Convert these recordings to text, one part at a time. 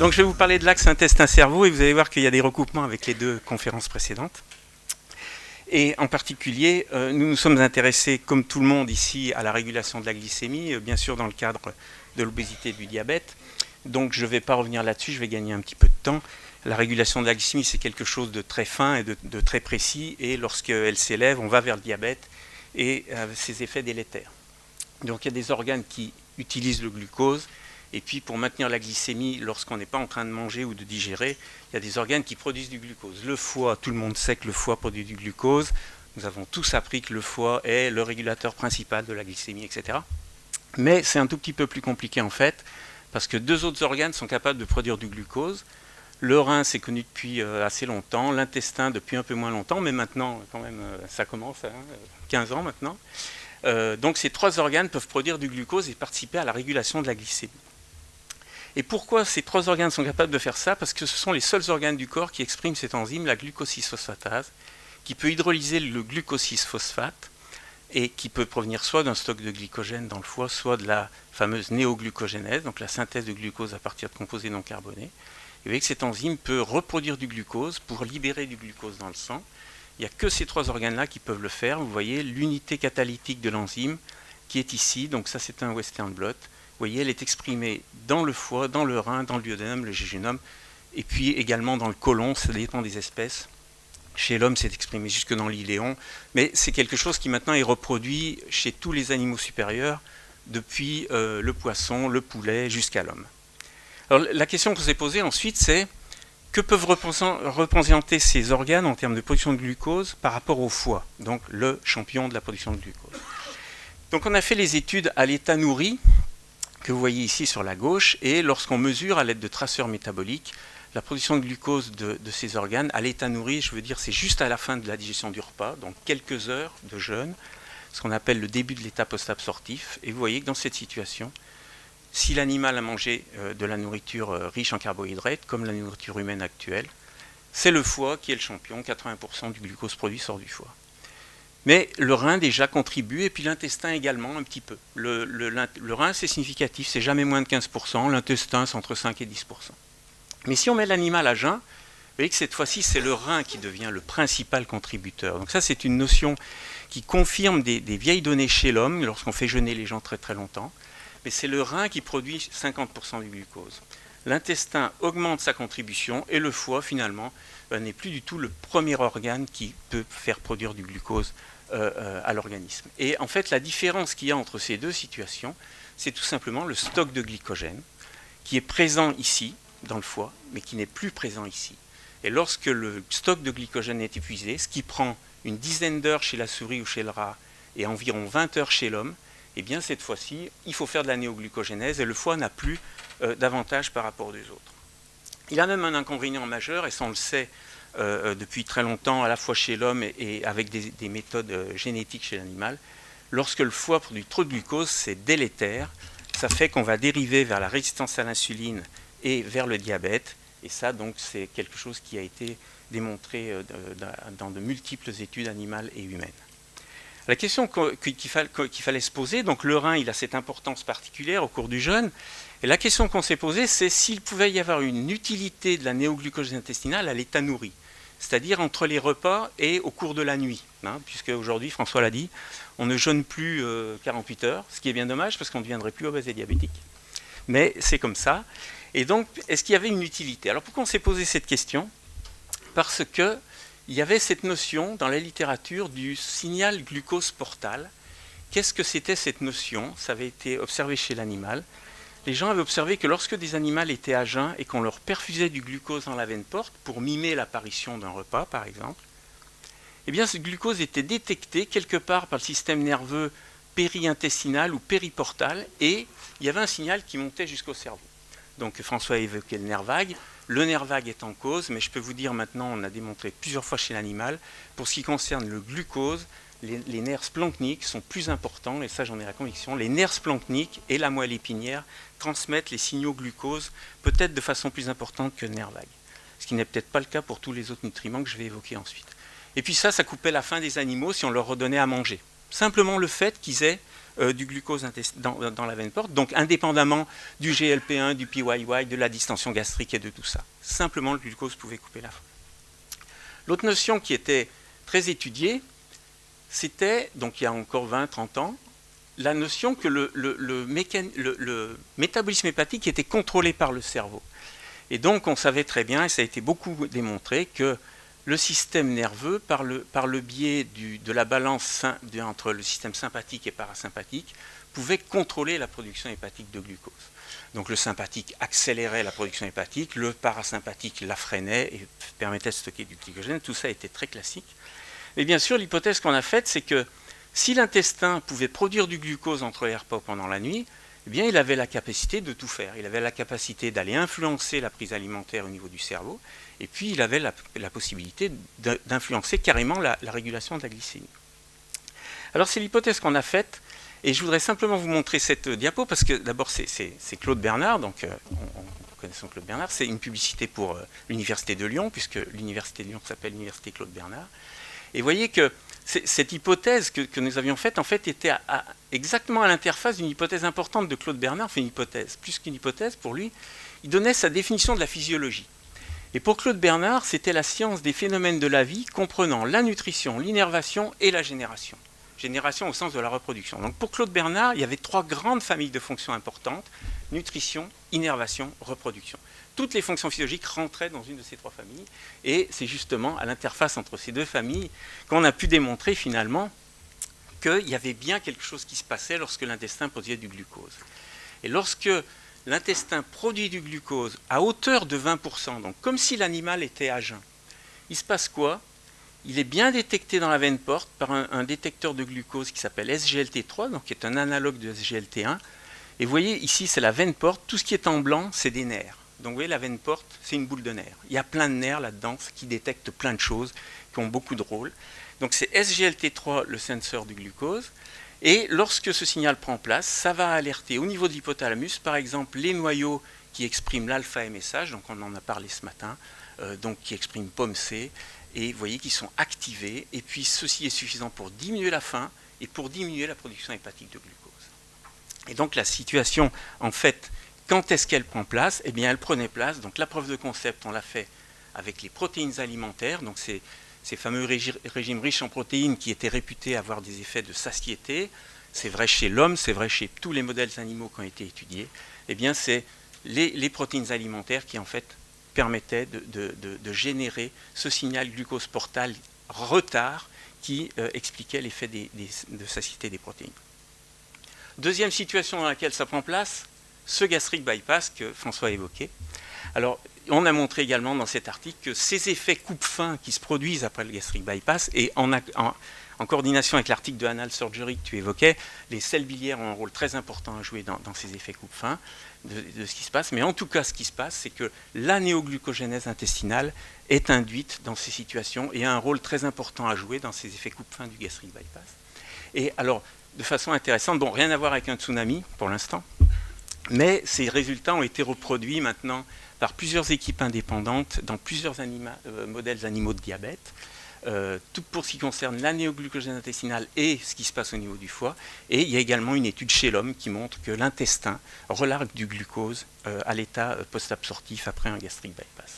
Donc je vais vous parler de l'axe intestin-cerveau et vous allez voir qu'il y a des recoupements avec les deux conférences précédentes. Et en particulier, nous nous sommes intéressés, comme tout le monde ici, à la régulation de la glycémie, bien sûr dans le cadre de l'obésité et du diabète. Donc je ne vais pas revenir là-dessus, je vais gagner un petit peu de temps. La régulation de la glycémie, c'est quelque chose de très fin et de très précis, et lorsqu'elle s'élève, on va vers le diabète et ses effets délétères. Donc il y a des organes qui utilisent le glucose, et puis pour maintenir la glycémie, lorsqu'on n'est pas en train de manger ou de digérer, il y a des organes qui produisent du glucose. Le foie, tout le monde sait que le foie produit du glucose. Nous avons tous appris que le foie est le régulateur principal de la glycémie, etc. Mais c'est un tout petit peu plus compliqué en fait, parce que deux autres organes sont capables de produire du glucose. Le rein, c'est connu depuis assez longtemps, l'intestin depuis un peu moins longtemps, mais maintenant, quand même, ça commence, 15 ans maintenant. Donc ces trois organes peuvent produire du glucose et participer à la régulation de la glycémie. Et pourquoi ces trois organes sont capables de faire ça? Parce que ce sont les seuls organes du corps qui expriment cette enzyme, la glucose-6-phosphatase, qui peut hydrolyser le glucose-6-phosphate et qui peut provenir soit d'un stock de glycogène dans le foie, soit de la fameuse néoglucogénèse, donc la synthèse de glucose à partir de composés non carbonés. Et vous voyez que cette enzyme peut reproduire du glucose pour libérer du glucose dans le sang. Il n'y a que ces trois organes-là qui peuvent le faire. Vous voyez l'unité catalytique de l'enzyme qui est ici, donc ça c'est un western blot. Vous voyez, elle est exprimée dans le foie, dans le rein, dans le duodénum, le jéjunum, et puis également dans le côlon, ça dépend des espèces. Chez l'homme, c'est exprimé jusque dans l'iléon, mais c'est quelque chose qui maintenant est reproduit chez tous les animaux supérieurs, depuis le poisson, le poulet, jusqu'à l'homme. Alors la question qu'on s'est posée ensuite, c'est que peuvent représenter ces organes en termes de production de glucose par rapport au foie, donc le champion de la production de glucose. Donc on a fait les études à l'état nourri, que vous voyez ici sur la gauche, et lorsqu'on mesure à l'aide de traceurs métaboliques la production de glucose de ces organes, à l'état nourri, je veux dire c'est juste à la fin de la digestion du repas, donc quelques heures de jeûne, ce qu'on appelle le début de l'état post-absorptif, et vous voyez que dans cette situation, si l'animal a mangé de la nourriture riche en carbohydrates, comme la nourriture humaine actuelle, c'est le foie qui est le champion, 80% du glucose produit sort du foie. Mais le rein déjà contribue, et puis l'intestin également un petit peu. Le rein c'est significatif, c'est jamais moins de 15%, l'intestin c'est entre 5 et 10%. Mais si on met l'animal à jeun, vous voyez que cette fois-ci c'est le rein qui devient le principal contributeur. Donc ça c'est une notion qui confirme des vieilles données chez l'homme, lorsqu'on fait jeûner les gens très très longtemps. Mais c'est le rein qui produit 50% du glucose. L'intestin augmente sa contribution, et le foie finalement n'est plus du tout le premier organe qui peut faire produire du glucose à l'organisme. Et en fait, la différence qu'il y a entre ces deux situations, c'est tout simplement le stock de glycogène qui est présent ici, dans le foie, mais qui n'est plus présent ici. Et lorsque le stock de glycogène est épuisé, ce qui prend une dizaine d'heures chez la souris ou chez le rat et environ 20 heures chez l'homme, eh bien cette fois-ci, il faut faire de la néoglucogénèse et le foie n'a plus d'avantage par rapport aux autres. Il a même un inconvénient majeur, et ça on le sait depuis très longtemps, à la fois chez l'homme et avec des méthodes génétiques chez l'animal. Lorsque le foie produit trop de glucose, c'est délétère. Ça fait qu'on va dériver vers la résistance à l'insuline et vers le diabète. Et ça, donc, c'est quelque chose qui a été démontré dans de multiples études animales et humaines. La question qu'il fallait se poser, donc le rein, il a cette importance particulière au cours du jeûne. Et la question qu'on s'est posée, c'est s'il pouvait y avoir une utilité de la néoglucose intestinale à l'état nourri, c'est-à-dire entre les repas et au cours de la nuit, puisque aujourd'hui, François l'a dit, on ne jeûne plus 48 heures, ce qui est bien dommage parce qu'on ne deviendrait plus obèse et diabétique. Mais c'est comme ça. Et donc, est-ce qu'il y avait une utilité? Alors pourquoi on s'est posé cette question? Parce qu'il y avait cette notion dans la littérature du signal glucose portal. Qu'est-ce que c'était cette notion? Ça avait été observé chez l'animal. Les gens avaient observé que lorsque des animaux étaient à jeun et qu'on leur perfusait du glucose dans la veine porte pour mimer l'apparition d'un repas, par exemple, eh bien ce glucose était détecté quelque part par le système nerveux péri-intestinal ou périportal, et il y avait un signal qui montait jusqu'au cerveau. Donc François a évoqué le nerf vague. Le nerf vague est en cause, mais je peux vous dire maintenant, on a démontré plusieurs fois chez l'animal, pour ce qui concerne le glucose, les nerfs splanchniques sont plus importants, et ça j'en ai la conviction. Les nerfs splanchniques et la moelle épinière transmettent les signaux glucose peut-être de façon plus importante que le nerf vague, ce qui n'est peut-être pas le cas pour tous les autres nutriments que je vais évoquer ensuite. Et puis ça coupait la faim des animaux si on leur redonnait à manger. Simplement le fait qu'ils aient du glucose dans la veine porte, donc indépendamment du GLP-1, du PYY, de la distension gastrique et de tout ça. Simplement, le glucose pouvait couper la faim. L'autre notion qui était très étudiée, c'était, donc il y a encore 20-30 ans, la notion que le métabolisme hépatique était contrôlé par le cerveau. Et donc on savait très bien, et ça a été beaucoup démontré, que le système nerveux, par le biais de la balance entre le système sympathique et parasympathique, pouvait contrôler la production hépatique de glucose. Donc le sympathique accélérait la production hépatique, le parasympathique la freinait et permettait de stocker du glycogène. Tout ça était très classique. Mais bien sûr, l'hypothèse qu'on a faite, c'est que si l'intestin pouvait produire du glucose entre les repas pendant la nuit, eh bien, il avait la capacité de tout faire. Il avait la capacité d'aller influencer la prise alimentaire au niveau du cerveau, et puis il avait la possibilité d'influencer carrément la régulation de la glycémie. Alors c'est l'hypothèse qu'on a faite, et je voudrais simplement vous montrer cette diapo, parce que d'abord c'est Claude Bernard, donc connaissons Claude Bernard, c'est une publicité pour l'Université de Lyon, puisque l'Université de Lyon s'appelle l'Université Claude Bernard. Et vous voyez que cette hypothèse que nous avions faite, en fait, était exactement à l'interface d'une hypothèse importante de Claude Bernard, enfin une hypothèse, plus qu'une hypothèse pour lui, il donnait sa définition de la physiologie. Et pour Claude Bernard, c'était la science des phénomènes de la vie comprenant la nutrition, l'innervation et la génération. Génération au sens de la reproduction. Donc pour Claude Bernard, il y avait 3 grandes familles de fonctions importantes, nutrition, innervation, reproduction. Toutes les fonctions physiologiques rentraient dans une de ces 3 familles, et c'est justement à l'interface entre ces 2 familles qu'on a pu démontrer finalement qu'il y avait bien quelque chose qui se passait lorsque l'intestin produisait du glucose. Et lorsque l'intestin produit du glucose à hauteur de 20%, donc comme si l'animal était à jeun, il se passe quoi ? Il est bien détecté dans la veine porte par un détecteur de glucose qui s'appelle SGLT3, donc qui est un analogue de SGLT1. Et vous voyez, ici, c'est la veine porte. Tout ce qui est en blanc, c'est des nerfs. Donc vous voyez, la veine porte, c'est une boule de nerfs. Il y a plein de nerfs là-dedans qui détectent plein de choses, qui ont beaucoup de rôles. Donc c'est SGLT3, le sensor du glucose. Et lorsque ce signal prend place, ça va alerter au niveau de l'hypothalamus, par exemple, les noyaux qui expriment l'alpha-MSH, donc on en a parlé ce matin, donc qui expriment POMC, et vous voyez qu'ils sont activés, et puis ceci est suffisant pour diminuer la faim et pour diminuer la production hépatique de glucose. Et donc la situation, en fait, quand est-ce qu'elle prend place ? Eh bien, elle prenait place, donc la preuve de concept, on l'a fait avec les protéines alimentaires, donc ces fameux régimes riches en protéines qui étaient réputés avoir des effets de satiété. C'est vrai chez l'homme, c'est vrai chez tous les modèles animaux qui ont été étudiés. Eh bien, c'est les protéines alimentaires qui, en fait, permettaient de générer ce signal glucose portal retard qui expliquait l'effet de satiété des protéines. Deuxième situation dans laquelle ça prend place, ce gastric bypass que François a évoqué. Alors, on a montré également dans cet article que ces effets coupe-faim qui se produisent après le gastric bypass, et en coordination avec l'article de Anal Surgery que tu évoquais, les selles biliaires ont un rôle très important à jouer dans ces effets coupe-faim de ce qui se passe. Mais en tout cas, ce qui se passe, c'est que la néoglucogénèse intestinale est induite dans ces situations et a un rôle très important à jouer dans ces effets coupe-faim du gastric bypass. Et alors, de façon intéressante, bon, rien à voir avec un tsunami pour l'instant, mais ces résultats ont été reproduits maintenant par plusieurs équipes indépendantes dans plusieurs modèles animaux de diabète, tout pour ce qui concerne la néoglucogène intestinale et ce qui se passe au niveau du foie. Et il y a également une étude chez l'homme qui montre que l'intestin relargue du glucose à l'état post-absorptif après un gastric bypass.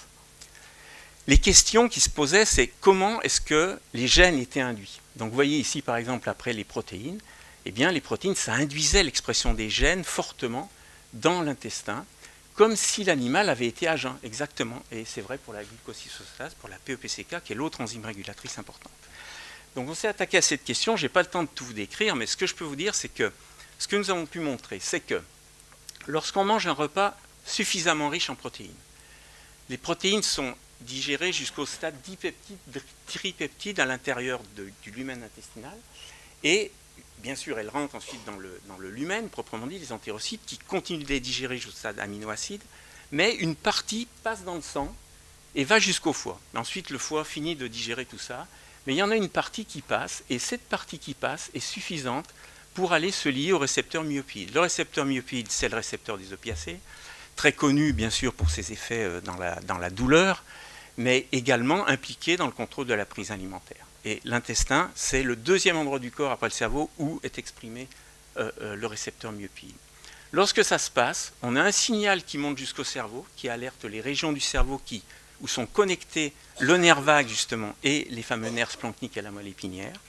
Les questions qui se posaient, c'est comment est-ce que les gènes étaient induits. Donc vous voyez ici par exemple après les protéines, eh bien les protéines ça induisait l'expression des gènes fortement dans l'intestin, comme si l'animal avait été à jeun, exactement. Et c'est vrai pour la glucosylsphosphate, pour la PEPCK, qui est l'autre enzyme régulatrice importante. Donc on s'est attaqué à cette question, je n'ai pas le temps de tout vous décrire, mais ce que je peux vous dire, c'est que ce que nous avons pu montrer, c'est que lorsqu'on mange un repas suffisamment riche en protéines, les protéines sont digérées jusqu'au stade dipeptide, tripeptide à l'intérieur du lumen intestinal, et bien sûr, elles rentrent ensuite dans le lumen, proprement dit, les entérocytes, qui continuent de les digérer jusqu'au stade aminoacide, mais une partie passe dans le sang et va jusqu'au foie. Ensuite, le foie finit de digérer tout ça, mais il y en a une partie qui passe, et cette partie qui passe est suffisante pour aller se lier au récepteur myopide. Le récepteur myopide, c'est le récepteur des opiacés, très connu, bien sûr, pour ses effets dans la douleur, mais également impliqué dans le contrôle de la prise alimentaire. Et l'intestin, c'est le deuxième endroit du corps après le cerveau où est exprimée le récepteur myopine. Lorsque ça se passe, on a un signal qui monte jusqu'au cerveau, qui alerte les régions du cerveau où sont connectés le nerf vague justement et les fameux nerfs splanchniques à la moelle épinière.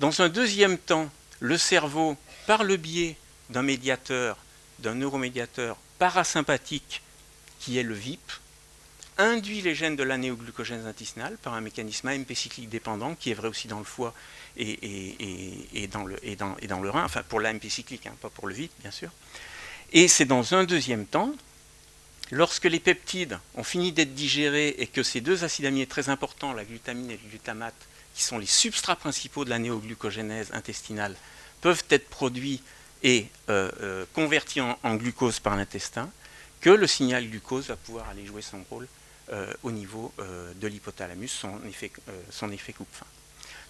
Dans un deuxième temps, le cerveau, par le biais d'un neuromédiateur parasympathique qui est le VIP, induit les gènes de la néoglucogènèse intestinale par un mécanisme AMP cyclique dépendant qui est vrai aussi dans le foie et dans le rein, enfin pour l'AMP cyclique, hein, pas pour le VIP bien sûr. Et c'est dans un deuxième temps, lorsque les peptides ont fini d'être digérés et que ces deux acides aminés très importants, la glutamine et le glutamate, qui sont les substrats principaux de la néoglucogénèse intestinale, peuvent être produits et convertis en glucose par l'intestin, que le signal glucose va pouvoir aller jouer son rôle au niveau de l'hypothalamus, son effet coupe-faim.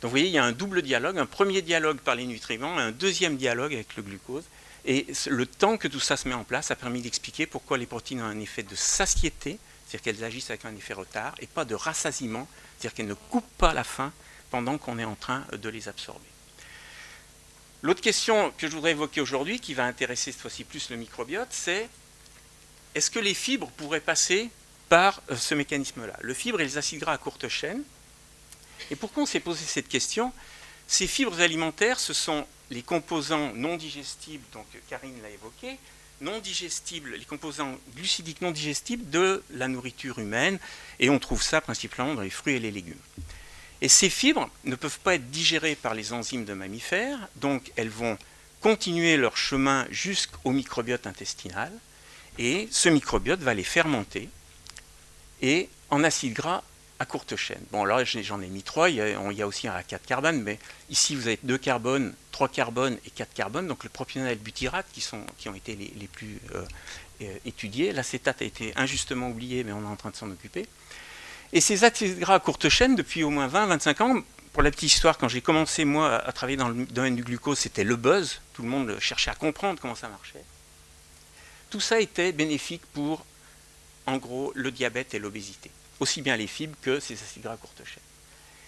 Donc vous voyez, il y a un double dialogue, un premier dialogue par les nutriments et un deuxième dialogue avec le glucose. Et le temps que tout ça se met en place a permis d'expliquer pourquoi les protéines ont un effet de satiété, c'est-à-dire qu'elles agissent avec un effet retard, et pas de rassasiement, c'est-à-dire qu'elles ne coupent pas la faim pendant qu'on est en train de les absorber. L'autre question que je voudrais évoquer aujourd'hui, qui va intéresser cette fois-ci plus le microbiote, c'est est-ce que les fibres pourraient passer par ce mécanisme-là? Le fibre et les acides gras à courte chaîne. Et pourquoi on s'est posé cette question? Ces fibres alimentaires, ce sont les composants non digestibles, donc Karine l'a évoqué, non digestibles, les composants glucidiques non digestibles de la nourriture humaine, et on trouve ça principalement dans les fruits et les légumes. Et ces fibres ne peuvent pas être digérées par les enzymes de mammifères, donc elles vont continuer leur chemin jusqu'au microbiote intestinal, et ce microbiote va les fermenter, et en acides gras à courte chaîne. Bon, alors j'en ai mis 3, il y a aussi un 4 carbone, mais ici vous avez 2 carbones, 3 carbones et 4 carbones, donc le propionate et le butyrate qui ont été les plus étudiés. L'acétate a été injustement oublié, mais on est en train de s'en occuper. Et ces acides gras à courte chaîne, depuis au moins 20-25 ans, pour la petite histoire, quand j'ai commencé moi à travailler dans le domaine du glucose, c'était le buzz, tout le monde cherchait à comprendre comment ça marchait. Tout ça était bénéfique pour, en gros, le diabète et l'obésité. Aussi bien les fibres que ces acides gras à courte chaîne.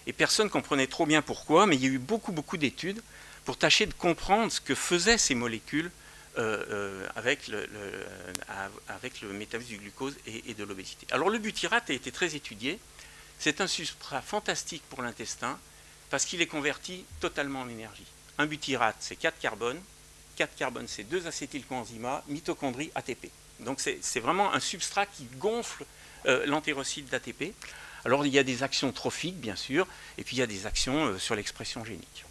Et personne ne comprenait trop bien pourquoi, mais il y a eu beaucoup d'études pour tâcher de comprendre ce que faisaient ces molécules avec le métabolisme du glucose et de l'obésité. Alors le butyrate a été très étudié. C'est un substrat fantastique pour l'intestin parce qu'il est converti totalement en énergie. Un butyrate, c'est 4 carbones. 4 carbones, c'est 2 acétylcoenzymas, mitochondries, ATP. Donc c'est vraiment un substrat qui gonfle l'entérocyte d'ATP. Alors il y a des actions trophiques bien sûr, et puis il y a des actions sur l'expression génique.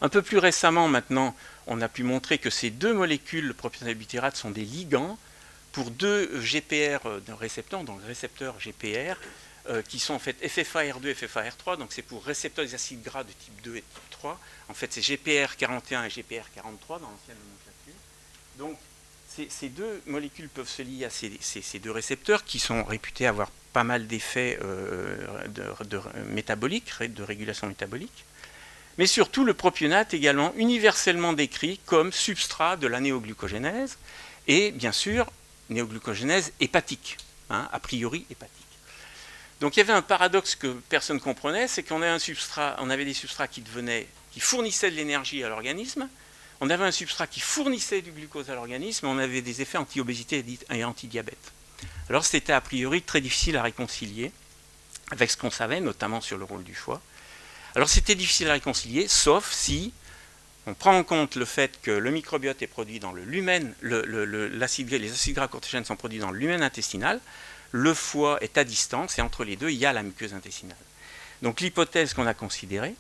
Un peu plus récemment maintenant, on a pu montrer que ces deux molécules, le propionate et le butyrate, sont des ligands pour deux GPR de récepteurs, donc récepteurs GPR, qui sont en fait FFAR2 et FFAR3, donc c'est pour récepteurs des acides gras de type 2 et type 3. En fait c'est GPR41 et GPR43 dans l'ancienne nomenclature. Donc ces deux molécules peuvent se lier à ces deux récepteurs qui sont réputés avoir pas mal d'effets métaboliques, de régulation métabolique. Mais surtout le propionate également universellement décrit comme substrat de la néoglucogénèse et bien sûr néoglucogénèse hépatique, a priori hépatique. Donc il y avait un paradoxe que personne ne comprenait, c'est qu'on avait des substrats qui fournissaient de l'énergie à l'organisme, on avait un substrat qui fournissait du glucose à l'organisme, on avait des effets anti-obésité et anti-diabète. Alors c'était a priori très difficile à réconcilier avec ce qu'on savait, notamment sur le rôle du foie. Alors c'était difficile à réconcilier, sauf si on prend en compte le fait que le microbiote est produit dans le lumen, les acides gras à courte chaîne sont produits dans le lumen intestinal, le foie est à distance et entre les deux il y a la muqueuse intestinale. Donc l'hypothèse qu'on a considérée,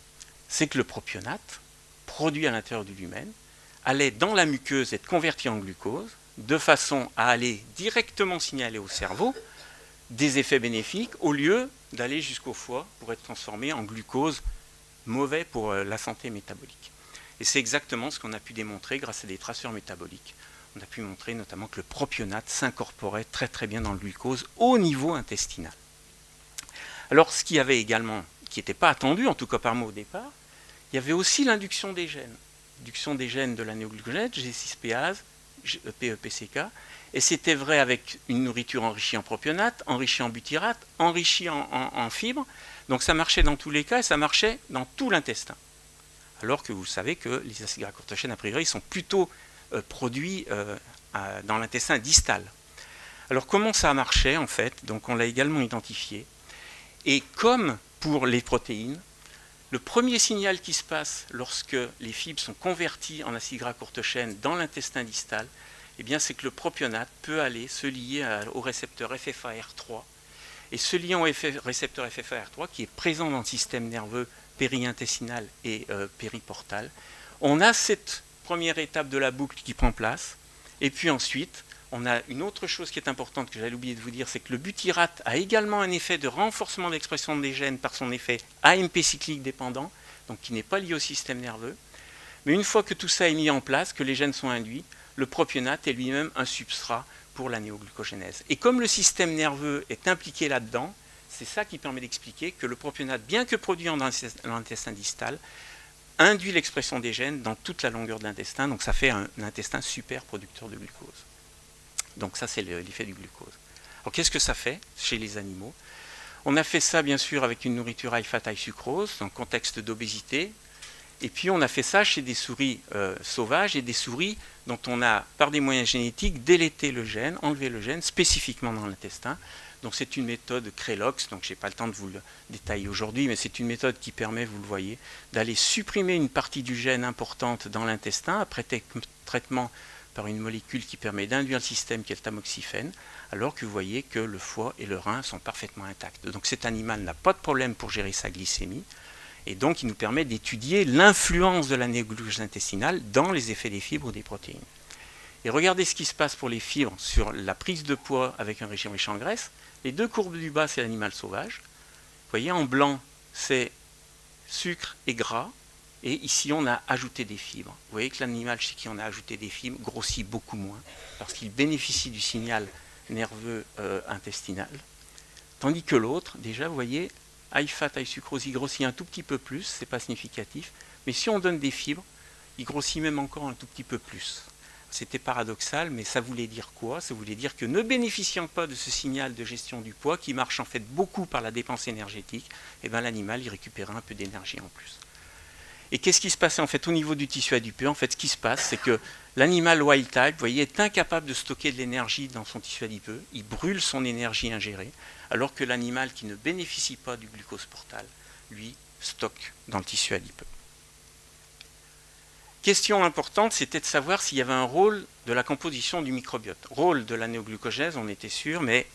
c'est que le propionate, produit à l'intérieur du lumen, allait dans la muqueuse être converti en glucose, de façon à aller directement signaler au cerveau des effets bénéfiques, au lieu d'aller jusqu'au foie pour être transformé en glucose mauvais pour la santé métabolique. Et c'est exactement ce qu'on a pu démontrer grâce à des traceurs métaboliques. On a pu montrer notamment que le propionate s'incorporait très très bien dans le glucose au niveau intestinal. Alors ce qui avait également, qui n'était pas attendu, en tout cas par moi au départ, il y avait aussi l'induction des gènes. L'induction des gènes de la néoglucogénèse, G6-péase, PEPCK, et c'était vrai avec une nourriture enrichie en propionate, enrichie en butyrate, enrichie en fibres. Donc ça marchait dans tous les cas et ça marchait dans tout l'intestin. alors que vous savez que les acides gras courte chaîne, a priori, sont plutôt produits dans l'intestin distal. Alors comment ça marchait en fait? Donc on l'a également identifié. Et comme pour les protéines, le premier signal qui se passe lorsque les fibres sont converties en acides gras courte chaîne dans l'intestin distal, eh bien c'est que le propionate peut aller se lier au récepteur FFAR3. Et ce lien au récepteur FFAR3 qui est présent dans le système nerveux périintestinal et périportal, on a cette première étape de la boucle qui prend place. Et puis ensuite, on a une autre chose qui est importante que j'allais oublier de vous dire, c'est que le butyrate a également un effet de renforcement de l'expression des gènes par son effet AMP cyclique dépendant, donc qui n'est pas lié au système nerveux. Mais une fois que tout ça est mis en place, que les gènes sont induits, le propionate est lui-même un substrat pour la néoglucogénèse. Et comme le système nerveux est impliqué là-dedans, c'est ça qui permet d'expliquer que le propionate, bien que produit dans l'intestin distal, induit l'expression des gènes dans toute la longueur de l'intestin, donc ça fait un intestin super producteur de glucose. Donc ça, c'est l'effet du glucose. Alors qu'est-ce que ça fait chez les animaux? On a fait ça, bien sûr, avec une nourriture high fat, high sucrose, dans le contexte d'obésité. Et puis on a fait ça chez des souris sauvages et des souris dont on a, par des moyens génétiques, délété le gène, enlevé le gène spécifiquement dans l'intestin. Donc c'est une méthode Crelox, donc je n'ai pas le temps de vous le détailler aujourd'hui, mais c'est une méthode qui permet, vous le voyez, d'aller supprimer une partie du gène importante dans l'intestin après traitement par une molécule qui permet d'induire le système qui est le tamoxifène, alors que vous voyez que le foie et le rein sont parfaitement intacts. Donc cet animal n'a pas de problème pour gérer sa glycémie, et donc il nous permet d'étudier l'influence de la néoglucose intestinale dans les effets des fibres ou des protéines. Et regardez ce qui se passe pour les fibres sur la prise de poids avec un régime riche en graisse. Les deux courbes du bas, c'est l'animal sauvage. Vous voyez, en blanc, c'est sucre et gras. Et ici, on a ajouté des fibres. Vous voyez que l'animal chez qui on a ajouté des fibres grossit beaucoup moins, parce qu'il bénéficie du signal nerveux intestinal. Tandis que l'autre, déjà, vous voyez, high fat, high sucrose, il grossit un tout petit peu plus, c'est pas significatif. Mais si on donne des fibres, il grossit même encore un tout petit peu plus. C'était paradoxal, mais ça voulait dire quoi? Ça voulait dire que ne bénéficiant pas de ce signal de gestion du poids, qui marche en fait beaucoup par la dépense énergétique, eh ben, l'animal il récupérait un peu d'énergie en plus. Et qu'est-ce qui se passait en fait au niveau du tissu adipeux? En fait, ce qui se passe, c'est que l'animal wild type, vous voyez, est incapable de stocker de l'énergie dans son tissu adipeux. Il brûle son énergie ingérée, alors que l'animal qui ne bénéficie pas du glucose portal, lui, stocke dans le tissu adipeux. Question importante, c'était de savoir s'il y avait un rôle de la composition du microbiote. Rôle de la néoglucogèse, on était sûr, mais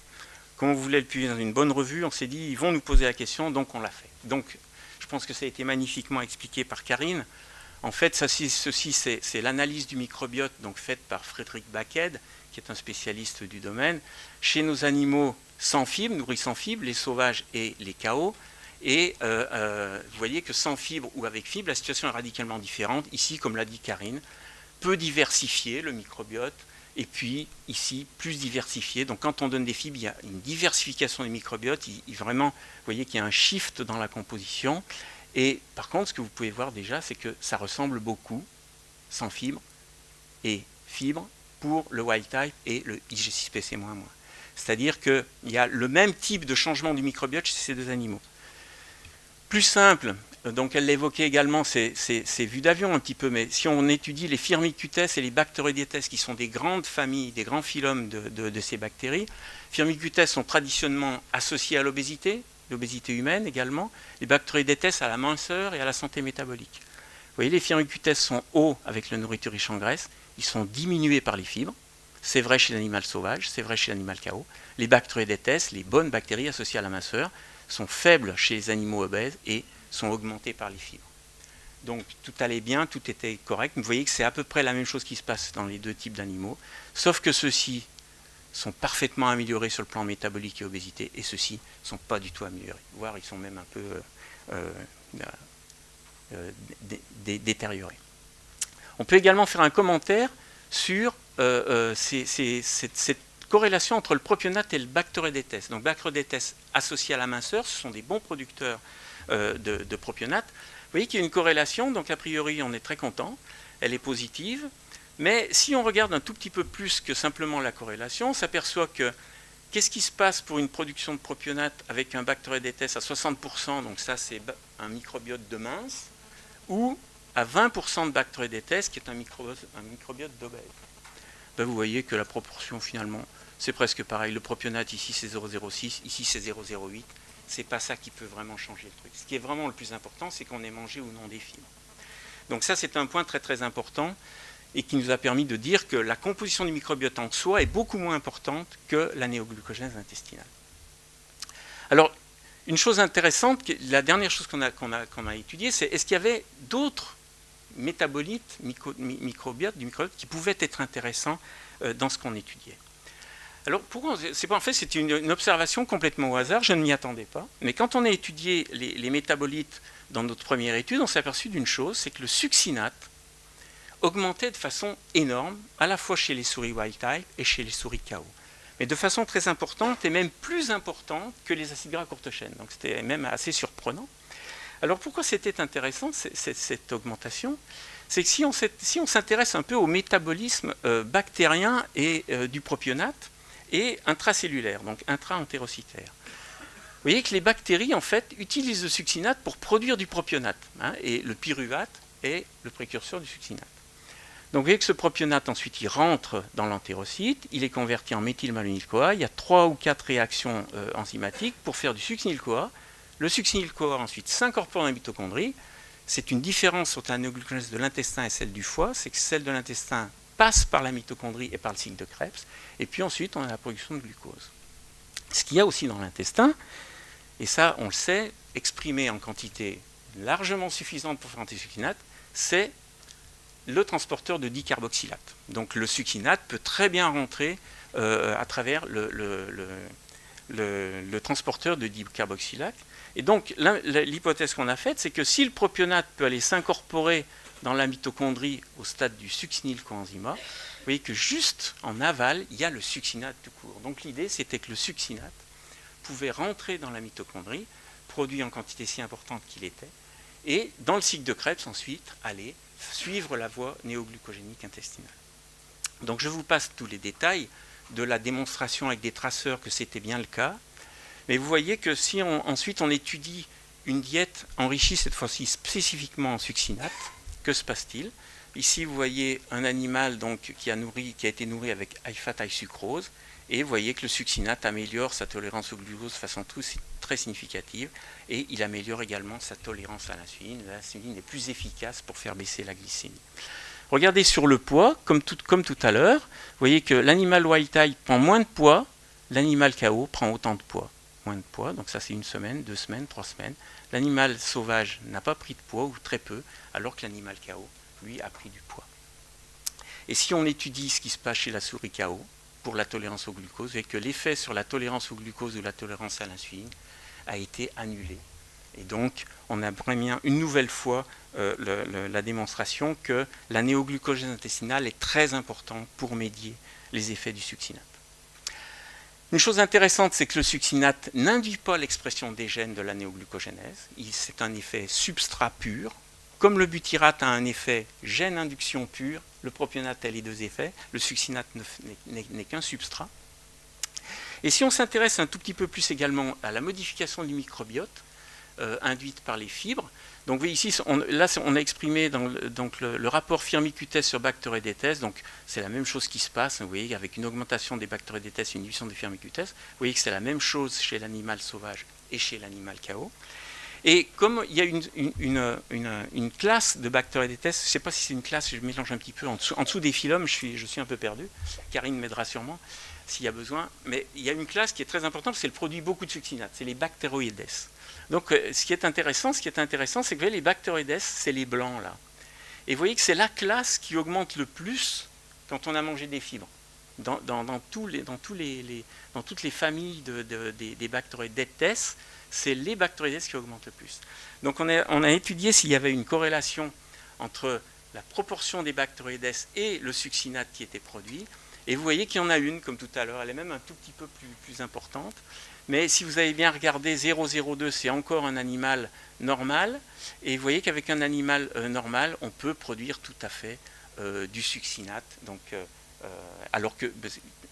comme on voulait le publier dans une bonne revue, on s'est dit, ils vont nous poser la question, donc on l'a fait. Donc, je pense que ça a été magnifiquement expliqué par Karine. En fait, ceci c'est l'analyse du microbiote donc faite par Frédéric Backhead, qui est un spécialiste du domaine, chez nos animaux sans fibres, nourris sans fibres, les sauvages et les chaos. Et vous voyez que sans fibres ou avec fibres, la situation est radicalement différente. Ici, comme l'a dit Karine, peu diversifié le microbiote, et puis ici, plus diversifié. Donc quand on donne des fibres, il y a une diversification des microbiotes. Vraiment, vous voyez qu'il y a un shift dans la composition. Et par contre, ce que vous pouvez voir déjà, c'est que ça ressemble beaucoup, sans fibres et fibres, pour le wild type et le IG6PC-. C'est-à-dire qu'il y a le même type de changement du microbiote chez ces deux animaux. Plus simple, donc elle l'évoquait également, c'est vu d'avion un petit peu, mais si on étudie les Firmicutes et les Bacteroidetes, qui sont des grandes familles, des grands phylums de ces bactéries, Firmicutes sont traditionnellement associés à l'obésité humaine également, les Bacteroidetes à la minceur et à la santé métabolique. Vous voyez, les Firmicutes sont hauts avec la nourriture riche en graisse, ils sont diminués par les fibres, c'est vrai chez l'animal sauvage, c'est vrai chez l'animal chaos. Les Bacteroidetes, les bonnes bactéries associées à la minceur, sont faibles chez les animaux obèses et sont augmentés par les fibres. Donc tout allait bien, tout était correct. Vous voyez que c'est à peu près la même chose qui se passe dans les deux types d'animaux, sauf que ceux-ci sont parfaitement améliorés sur le plan métabolique et obésité, et ceux-ci ne sont pas du tout améliorés, voire ils sont même un peu détériorés. On peut également faire un commentaire sur cette corrélation entre le propionate et le Bacteroidetes. Donc Bacteroidetes associés à la minceur, ce sont des bons producteurs de propionate. Vous voyez qu'il y a une corrélation, donc a priori on est très content, elle est positive, mais si on regarde un tout petit peu plus que simplement la corrélation, on s'aperçoit que qu'est-ce qui se passe pour une production de propionate avec un Bacteroidetes à 60%, donc ça c'est un microbiote de mince, ou à 20% de Bacteroidetes, qui est un microbiote d'obèse. Ben, vous voyez que la proportion, finalement, c'est presque pareil. Le propionate, ici, c'est 0,06, ici, c'est 0,08. C'est pas ça qui peut vraiment changer le truc. Ce qui est vraiment le plus important, c'est qu'on ait mangé ou non des fibres. Donc ça, c'est un point très très important et qui nous a permis de dire que la composition du microbiote en soi est beaucoup moins importante que la néoglucogénèse intestinale. Alors, une chose intéressante, la dernière chose qu'on a étudiée, c'est est-ce qu'il y avait d'autres métabolites microbiote qui pouvaient être intéressants dans ce qu'on étudiait. Alors, pourquoi en fait, c'était une observation complètement au hasard, je ne m'y attendais pas. Mais quand on a étudié les métabolites dans notre première étude, on s'est aperçu d'une chose, c'est que le succinate augmentait de façon énorme, à la fois chez les souris wild type et chez les souris KO. Mais de façon très importante et même plus importante que les acides gras à courte chaîne. Donc c'était même assez surprenant. Alors pourquoi c'était intéressant cette augmentation? C'est que si on s'intéresse un peu au métabolisme bactérien et du propionate et intracellulaire, donc intra-entérocytaire. Vous voyez que les bactéries en fait utilisent le succinate pour produire du propionate, hein, et le pyruvate est le précurseur du succinate. Donc vous voyez que ce propionate ensuite il rentre dans l'entérocyte, il est converti en méthylmalonyl-CoA, il y a 3 ou 4 réactions enzymatiques pour faire du succinyl-CoA. Le succinyl-CoA ensuite s'incorpore dans la mitochondrie. C'est une différence entre la néoglucogénèse de l'intestin et celle du foie, c'est que celle de l'intestin passe par la mitochondrie et par le cycle de Krebs, et puis ensuite on a la production de glucose. Ce qu'il y a aussi dans l'intestin, et ça on le sait, exprimé en quantité largement suffisante pour faire un succinate, c'est le transporteur de dicarboxylate. Donc le succinate peut très bien rentrer à travers le transporteur de dicarboxylate. Et donc l'hypothèse qu'on a faite, c'est que si le propionate peut aller s'incorporer dans la mitochondrie au stade du succinyl-coenzyma, vous voyez que juste en aval, il y a le succinate tout court. Donc l'idée, c'était que le succinate pouvait rentrer dans la mitochondrie, produit en quantité si importante qu'il était, et dans le cycle de Krebs, ensuite, aller suivre la voie néoglucogénique intestinale. Donc je vous passe tous les détails de la démonstration avec des traceurs que c'était bien le cas, mais vous voyez que si ensuite on étudie une diète enrichie cette fois-ci spécifiquement en succinate, que se passe-t-il? Ici, vous voyez un animal donc, qui a été nourri avec high fat, high sucrose, et vous voyez que le succinate améliore sa tolérance au glucose de façon très significative, et il améliore également sa tolérance à l'insuline. L'insuline est plus efficace pour faire baisser la glycémie. Regardez sur le poids, comme tout à l'heure, vous voyez que l'animal wild type prend moins de poids, l'animal KO prend autant de poids. Moins de poids, donc ça c'est 1 semaine, 2 semaines, 3 semaines. L'animal sauvage n'a pas pris de poids, ou très peu, alors que l'animal KO, lui, a pris du poids. Et si on étudie ce qui se passe chez la souris KO, pour la tolérance au glucose, vous voyez que l'effet sur la tolérance au glucose ou la tolérance à l'insuline a été annulé. Et donc, on a vraiment une nouvelle fois la démonstration que la néoglucogène intestinale est très importante pour médier les effets du succinate. Une chose intéressante, c'est que le succinate n'induit pas l'expression des gènes de la néoglucogénèse. C'est un effet substrat pur. Comme le butyrate a un effet gène induction pur, le propionate a les deux effets. Le succinate n'est qu'un substrat. Et si on s'intéresse un tout petit peu plus également à la modification du microbiote induite par les fibres, donc vous voyez ici, on a exprimé le rapport Firmicutes sur Bacteroidetes, donc c'est la même chose qui se passe, vous voyez, avec une augmentation des Bacteroidetes et une diminution des Firmicutes. Vous voyez que c'est la même chose chez l'animal sauvage et chez l'animal KO. Et comme il y a une classe de Bacteroidetes, je ne sais pas si c'est une classe, je mélange un petit peu, en dessous des phylums, je suis un peu perdu, Karine m'aidera sûrement s'il y a besoin, mais il y a une classe qui est très importante, c'est le produit beaucoup de succinate, c'est les Bacteroides. Donc ce qui est intéressant, c'est que vous voyez, les Bacteroides, c'est les blancs là. Et vous voyez que c'est la classe qui augmente le plus quand on a mangé des fibres. Dans toutes les familles des Bacteroides, c'est les Bacteroides qui augmentent le plus. Donc on a étudié s'il y avait une corrélation entre la proportion des Bacteroides et le succinate qui était produit. Et vous voyez qu'il y en a une, comme tout à l'heure, elle est même un tout petit peu plus importante. Mais si vous avez bien regardé, 0,02, c'est encore un animal normal. Et vous voyez qu'avec un animal normal, on peut produire tout à fait du succinate. Donc, alors que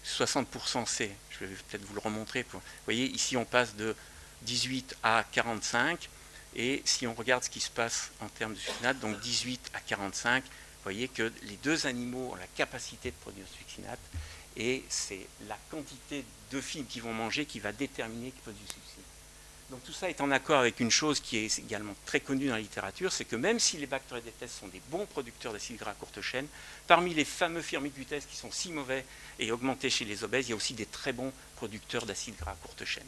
60% c'est, je vais peut-être vous le remontrer. Vous voyez, ici on passe de 18 à 45. Et si on regarde ce qui se passe en termes de succinate, donc 18 à 45, vous voyez que les deux animaux ont la capacité de produire du succinate, et c'est la quantité de fibres qu'ils vont manger qui va déterminer qu'ils produisent du succinate. Donc tout ça est en accord avec une chose qui est également très connue dans la littérature, c'est que même si les Bacteroidetes sont des bons producteurs d'acides gras à courte chaîne, parmi les fameux Firmicutes qui sont si mauvais et augmentés chez les obèses, il y a aussi des très bons producteurs d'acides gras à courte chaîne.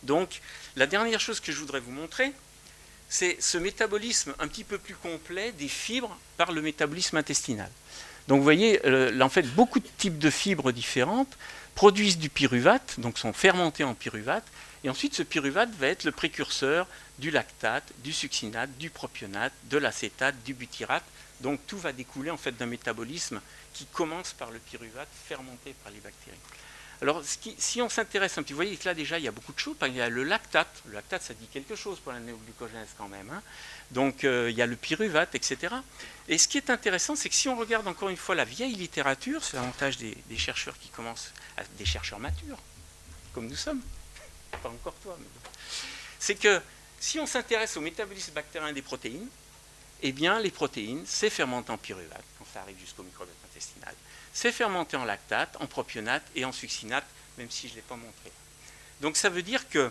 Donc la dernière chose que je voudrais vous montrer, c'est ce métabolisme un petit peu plus complet des fibres par le métabolisme intestinal. Donc vous voyez, là, en fait, beaucoup de types de fibres différentes produisent du pyruvate, donc sont fermentés en pyruvate, et ensuite ce pyruvate va être le précurseur du lactate, du succinate, du propionate, de l'acétate, du butyrate. Donc tout va découler en fait d'un métabolisme qui commence par le pyruvate fermenté par les bactéries. Alors si on s'intéresse un petit, vous voyez que là déjà il y a beaucoup de choses. Il y a le lactate ça dit quelque chose pour la néoglucogènèse quand même, hein. Donc il y a le pyruvate, etc. Et ce qui est intéressant, c'est que si on regarde encore une fois la vieille littérature, c'est l'avantage des chercheurs qui commencent, des chercheurs matures, comme nous sommes, pas encore toi, mais bon. C'est que si on s'intéresse au métabolisme bactérien des protéines, eh bien les protéines, c'est fermenté en pyruvate, quand ça arrive jusqu'au microbiote intestinal. C'est fermenté en lactate, en propionate et en succinate, même si je ne l'ai pas montré. Donc ça veut dire que,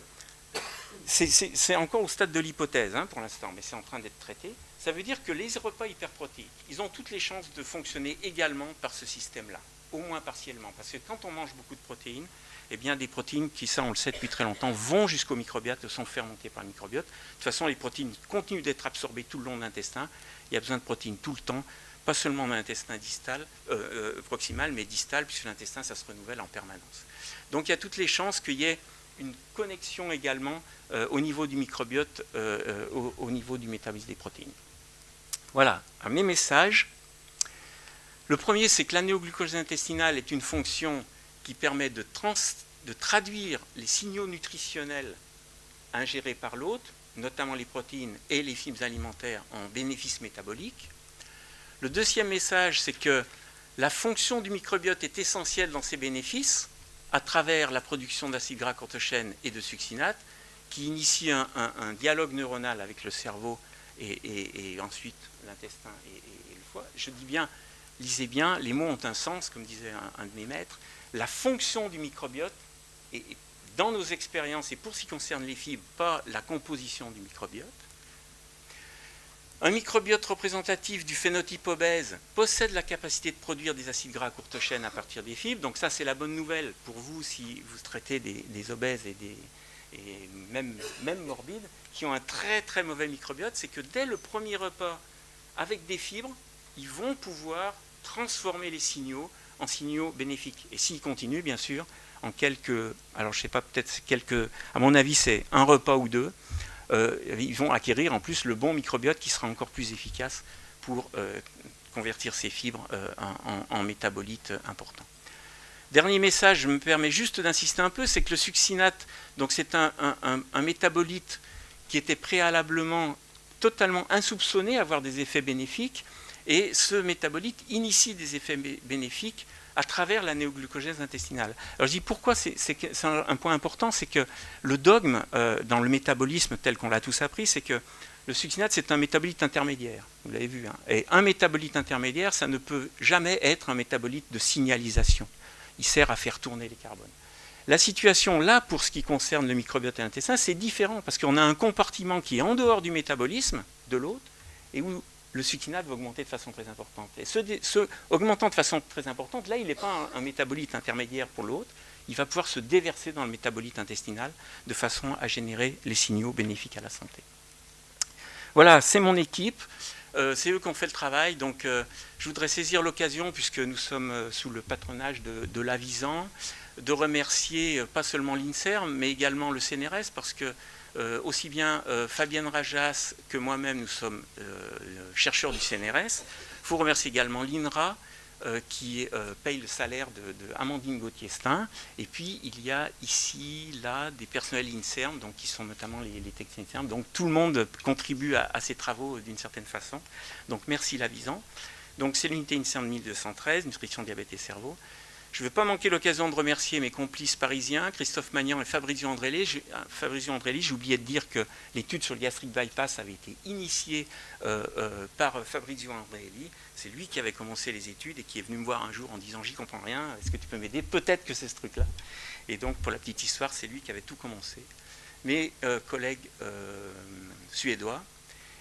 c'est encore au stade de l'hypothèse hein, pour l'instant, mais c'est en train d'être traité, ça veut dire que les repas hyperprotéiques, ils ont toutes les chances de fonctionner également par ce système-là, au moins partiellement, parce que quand on mange beaucoup de protéines, eh bien des protéines qui, ça on le sait depuis très longtemps, vont jusqu'au microbiote, sont fermentées par le microbiote. De toute façon, les protéines continuent d'être absorbées tout le long de l'intestin, il y a besoin de protéines tout le temps, pas seulement dans l'intestin proximal, mais distal, puisque l'intestin, ça se renouvelle en permanence. Donc il y a toutes les chances qu'il y ait une connexion également au niveau du microbiote, au niveau du métabolisme des protéines. Voilà, mes messages. Le premier, c'est que la néoglucogène intestinale est une fonction qui permet de traduire les signaux nutritionnels ingérés par l'hôte, notamment les protéines et les fibres alimentaires, en bénéfices métaboliques. Le deuxième message, c'est que la fonction du microbiote est essentielle dans ses bénéfices à travers la production d'acides gras à courte chaîne et de succinate, qui initie un dialogue neuronal avec le cerveau et ensuite l'intestin et le foie. Je dis bien, lisez bien, les mots ont un sens, comme disait un de mes maîtres. La fonction du microbiote, et dans nos expériences, et pour ce qui concerne les fibres, pas la composition du microbiote. Un microbiote représentatif du phénotype obèse possède la capacité de produire des acides gras à courte chaîne à partir des fibres. Donc ça, c'est la bonne nouvelle pour vous si vous traitez des obèses et même morbides, qui ont un très très mauvais microbiote. C'est que dès le premier repas, avec des fibres, ils vont pouvoir transformer les signaux en signaux bénéfiques. Et s'ils continuent, bien sûr, en quelques, alors je ne sais pas, peut-être quelques, à mon avis c'est un repas ou deux, ils vont acquérir en plus le bon microbiote qui sera encore plus efficace pour convertir ces fibres en métabolites importants. Dernier message, je me permets juste d'insister un peu, c'est que le succinate, donc c'est un métabolite qui était préalablement totalement insoupçonné à avoir des effets bénéfiques, et ce métabolite initie des effets bénéfiques à travers la néoglucogèse intestinale. Alors je dis pourquoi c'est un point important, c'est que le dogme dans le métabolisme tel qu'on l'a tous appris, c'est que le succinate c'est un métabolite intermédiaire, vous l'avez vu, hein. Et un métabolite intermédiaire, ça ne peut jamais être un métabolite de signalisation. Il sert à faire tourner les carbones. La situation là, pour ce qui concerne le microbiote et l'intestin, c'est différent, parce qu'on a un compartiment qui est en dehors du métabolisme de l'hôte, et où le succinate va augmenter de façon très importante. Et ce augmentant de façon très importante, là, il n'est pas un métabolite intermédiaire pour l'hôte, il va pouvoir se déverser dans le métabolite intestinal de façon à générer les signaux bénéfiques à la santé. Voilà, c'est mon équipe, c'est eux qui ont fait le travail, donc je voudrais saisir l'occasion, puisque nous sommes sous le patronage de l'Avisan, de remercier pas seulement l'INSERM, mais également le CNRS, parce que aussi bien Fabienne Rajas que moi-même, nous sommes chercheurs du CNRS. Il faut remercier également l'INRA, qui paye le salaire de Amandine Gauthier-Stein. Et puis, il y a ici, là, des personnels INSERM, donc, qui sont notamment les techniciens INSERM. Donc, tout le monde contribue à ces travaux d'une certaine façon. Donc, merci l'Avisan. Donc, c'est l'unité INSERM 1213, nutrition, diabète et cerveau. Je ne vais pas manquer l'occasion de remercier mes complices parisiens, Christophe Magnan et Fabrizio Andrelli. J'ai oublié de dire que l'étude sur le gastric bypass avait été initiée par Fabrizio Andrelli. C'est lui qui avait commencé les études et qui est venu me voir un jour en disant « J'y comprends rien, est-ce que tu peux m'aider ?» Peut-être que c'est ce truc-là. Et donc, pour la petite histoire, c'est lui qui avait tout commencé. Mes collègues suédois,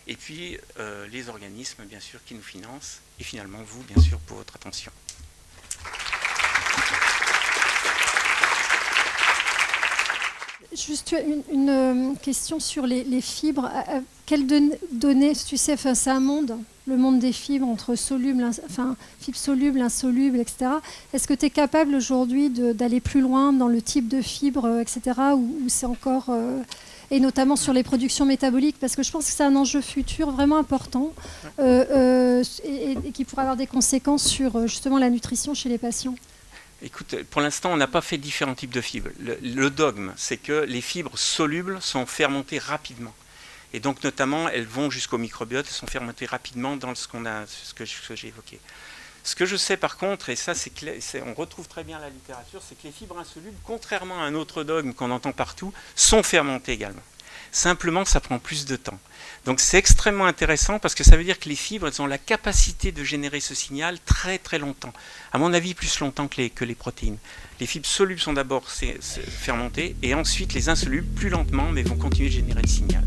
et puis les organismes, bien sûr, qui nous financent, et finalement, vous, bien sûr, pour votre attention. Juste une question sur les fibres. Quelles données, tu sais, c'est un monde, le monde des fibres, entre solubles, fibres solubles, insolubles, etc. Est-ce que tu es capable aujourd'hui d'aller plus loin dans le type de fibres, etc., ou c'est encore... et notamment sur les productions métaboliques, parce que je pense que c'est un enjeu futur vraiment important et qui pourrait avoir des conséquences sur justement la nutrition chez les patients. Écoute, pour l'instant, on n'a pas fait différents types de fibres. Le dogme, c'est que les fibres solubles sont fermentées rapidement. Et donc, notamment, elles vont jusqu'au microbiote, elles sont fermentées rapidement dans ce que j'ai évoqué. Ce que je sais par contre, et ça on retrouve très bien la littérature, c'est que les fibres insolubles, contrairement à un autre dogme qu'on entend partout, sont fermentées également. Simplement, ça prend plus de temps. Donc c'est extrêmement intéressant parce que ça veut dire que les fibres, elles ont la capacité de générer ce signal très très longtemps. À mon avis, plus longtemps que les protéines. Les fibres solubles sont d'abord fermentées et ensuite les insolubles plus lentement mais vont continuer de générer le signal.